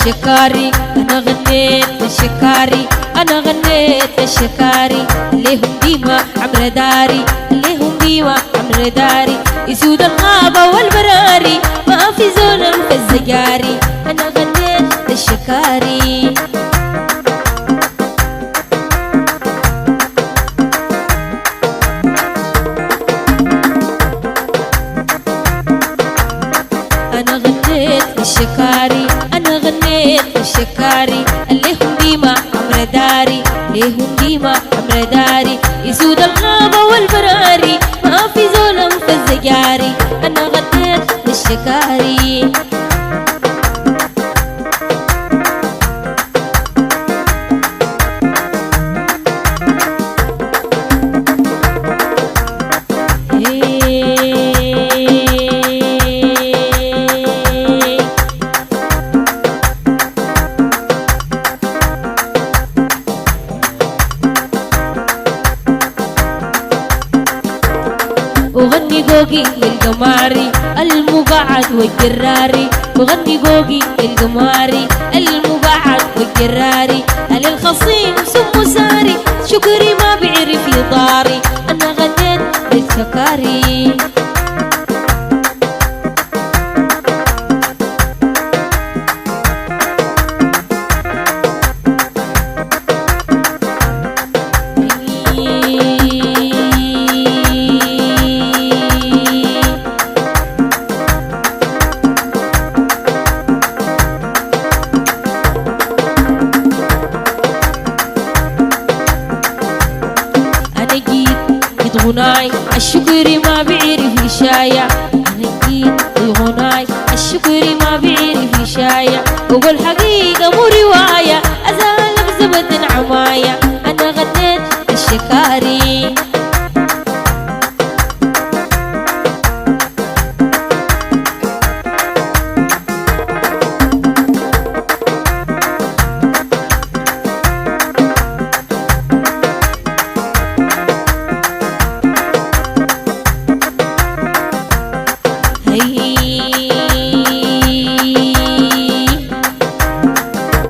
الشكاري، أنا غنيت للشكاري، أنا غنيت للشكاري. ليهم ديما عمر داري، ليهم ديما عمر داري. يسود الغابة والبراري، ما في زول في الزجاري. أنا غنيت للشكاري. أنا غنيت للشكاري، أنا غنيت للشكاري. ليهم ديما عمر داري، ليهم ديما عمر داري. يسود الغابة والبراري، ما في زول في الزجاري. أنا غنيت للشكاري. وغني قوقي للقماري المقعد والجراري، وغني قوقي للقماري المقعد والجراري. للخصيم سمو ساري، شكري ما بيعرف يضاري. أنا غنيت للشكاري. غناي الشكر ما بيعرف يشايع. أنا جيت الغناي الشكر ما بيعرف يشايع. وقول حقيقة مو رواية، أزال بزبد عماية. أنا غنيت الشكاري.